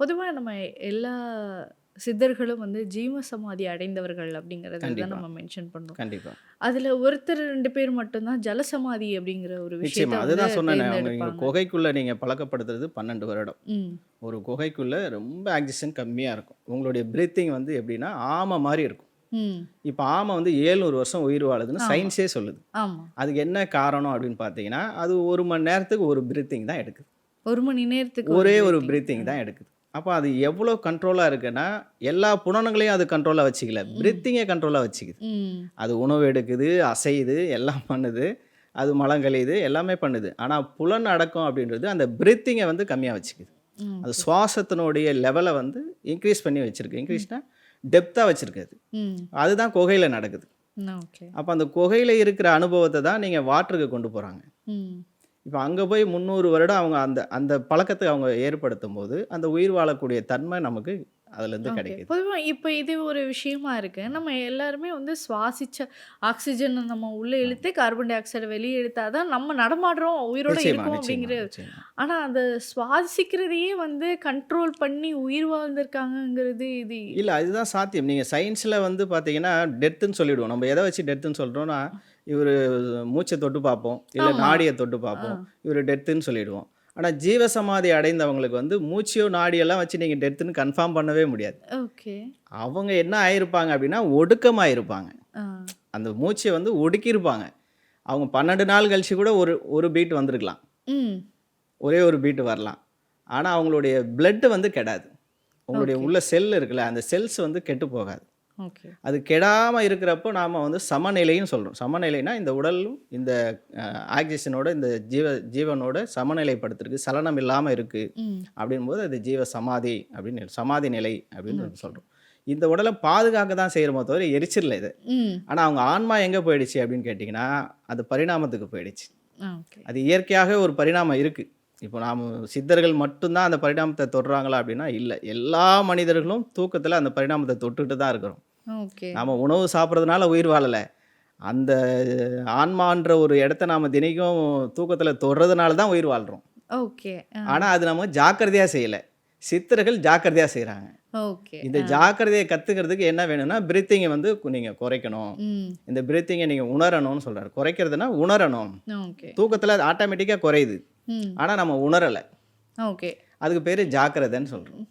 பொதுவா நம்ம எல்லா சித்தர்களும் வந்து ஜீவ சமாதி அடைந்தவர்கள் அப்படிங்கிறத தான் கண்டிப்பா, நம்ம மென்ஷன் பண்றோம். கண்டிப்பா. அதுல ஒருத்தர் 2 பேர் மட்டும் தான் ஜலசமாதி அப்படிங்கிற ஒரு நிச்சயமா. விஷயத்த வந்து அதுதான் சொன்னேனே, அவங்க நீங்க தேர்ந்தெடுப்பாங்க. குகைக்குள்ள நீங்க பழக்கப்படுத்துறது 12 வருடம். ம். ஒரு குகைக்குள்ள ரொம்ப ஆக்ஸிஜன் கம்மியா இருக்கும். உங்களுடைய பிரீத்திங் வந்து எப்படின்னா, ஆமை மாரி இருக்கும். ம். இப்ப ஆமை வந்து 700 வருஷம் உயிர் வாழுதுன்னு ஆமா, சயின்ஸே சொல்லுது. ஆமா. அதுக்கு என்ன காரணம் அப்படின்னு பார்த்தீங்கன்னா, அது 1 மணி நேரத்துக்கு ஒரு பிரீத்திங் தான் எடுக்குது. 1 மணி நேரத்துக்கு ஒரு ஒரே ஒரு பிரீத்திங். பிரீத்திங் தான் எடுக்குது. அப்ப அது எவ்வளோ கண்ட்ரோலா இருக்குன்னா, எல்லா புலன்களையும் அது கண்ட்ரோலா வச்சுக்கல. ம். பிரீத்திங்கே கண்ட்ரோலா வச்சுக்குது. ம். அது உணவு எடுக்குது, அசையுது, எல்லாம் பண்ணுது. அது மலங்கழியுது, எல்லாமே பண்ணுது. ஆனா புலன் அடக்கம் அப்படின்றது அந்த பிரீத்திங்கை வந்து கம்மியா வச்சுக்குது. ம். அது ஓகே. சுவாசத்தினுடைய லெவலை வந்து இன்க்ரீஸ் பண்ணி வச்சிருக்கு. ம். இன்க்ரீஸ்னா டெப்த்தா வச்சிருக்கு அது. ம். அதுதான் குகையில நடக்குது. ஓகே. அப்ப அந்த குகையில இருக்கிற அனுபவத்த தான் நீங்க வாட்டருக்கு கொண்டு போறாங்க. ம். இப்ப அங்க போய் 300 வருடம் அவங்க அந்த அந்த பழக்கத்த அவங்க ஏற்படுத்தும்போது, அந்த உயிர் வாழக்கூடிய தன்மை நமக்கு அதுலேருந்து ஓகே. கிடைக்குது. பொதுவா இப்ப இது ஒரு விஷயமா இருக்கு. நம்ம எல்லாருமே வந்து சுவாசிச்ச ஆக்ஸிஜன நம்ம உள்ள இழுத்து கார்பன் டை ஆக்சைட வெளிய இழுத்தா தான் நம்ம நடமாடுறோம், உயிரோட நிச்சயமா, இருக்கோம் நிச்சயமா, அப்படிங்கிற. நிச்சயமா. ஆனா அந்த சுவாசிக்கிறதையே வந்து கண்ட்ரோல் பண்ணி உயிர் வாழ்ந்திருக்காங்கங்கிறது இது. இல்ல அதுதான் சாத்தியம். நீங்க சயின்ஸ்ல வந்து பார்த்தீங்கன்னா, டெத்துன்னு சொல்லிடுவோம். நம்ம எத வச்சு டெத்துன்னு சொல்றோம்னா, இவரு மூச்ச தொட்டு பார்ப்போம். இல்ல ஆமா. நாடிய தொட்டு ஆ. பார்ப்போம். இவரு டெத்துன்னு சொல்லிடுவோம். ஆனா ஜீவசமாதி அடைந்தவங்களுக்கு வந்து மூச்சோ, நாடியெல்லாம் வச்சு நீங்க டெத்துன்னு கன்ஃபார்ம் பண்ணவே முடியாது. ஓகே. அவங்க என்ன ஆயிருப்பாங்க அப்டின்னா, ஒடுக்கமா இருப்பாங்க. ஆ. அந்த மூச்ச வந்து ஒடுக்கியிருப்பாங்க. அவங்க 12 நாள் கழிச்சு கூட ஒரு பீட் வந்திருக்கலாம். ம். ஒரே ஒரு பீட் வரலாம். ஆனா அவங்களுடைய பிளட் வந்து கெடாது. உங்களுடைய ஓகே. உள்ள செல் இருக்குல்ல, அந்த செல்ஸ் வந்து கெட்டு போகாது. ஓகே. அது கெடாம இருக்கிறப்போ நாம வந்து சமநிலைன்னு சொல்றோம். சமநிலைனா இந்த உடலும் இந்த ஆக்ஸிஜனோட இந்த ஜீவனோட சமநிலைப்படுத்திருக்கு. சலனம் இல்லாம இருக்கு. ம். அப்படின்போது அது ஜீவ சமாதி அப்படின்னு சமாதி நிலை அப்படின்னு ஓகே. சொல்றோம். இந்த உடல பாதுகாக்க தான் செய்றோமோ தவிர எரிச்சிரல இது. ம். ஆனா அவங்க ஆன்மா எங்க போயிடுச்சு அப்படின்னு கேட்டீங்கன்னா, அது பரிணாமத்துக்கு போயிடுச்சு. ஓகே. அது இயற்கையாகவே ஒரு பரிணாமம் இருக்கு. இப்போ நாம சித்தர்கள் மட்டும் தான் அந்த பரிணாமத்த தொடுறாங்களா அப்படின்னா இல்ல. எல்லா மனிதர்களும் தூக்கத்துல அந்த பரிணாமத்த தொட்டுட்டு தான் இருக்கிறோம். ஓகே. நாம உணவு சாப்பிடுறதுனால உயிர் வாழல. அந்த ஆன்மான்ற ஒரு இடத்த நாம தினைக்கும் தூக்கத்துல தொடுறதுனால தான் உயிர் வாழ்றோம். ஓகே. ஆ. ஆனா அது நம்ம ஜாக்கிரதையா செய்யல. சித்தர்கள் ஜாக்கிரதையா செய்றாங்க. ஓகே. இந்த ஆ. ஜாக்கிரதைய கத்துக்கிறதுக்கு என்ன வேணும்னா, பிரீத்திங்க வந்து நீங்க குறைக்கணும். ம். இந்த பிரீத்திங்க நீங்க உணரணும்னு சொல்றாரு. குறைக்கிறதுனா உணரணும். ஓகே. தூக்கத்துல அது ஆட்டோமேட்டிக்கா குறையுது. ம். ஆனா நம்ம உணரல. ஓகே. அதுக்கு பேரு ஜாக்கிரதைன்னு சொல்றோம்.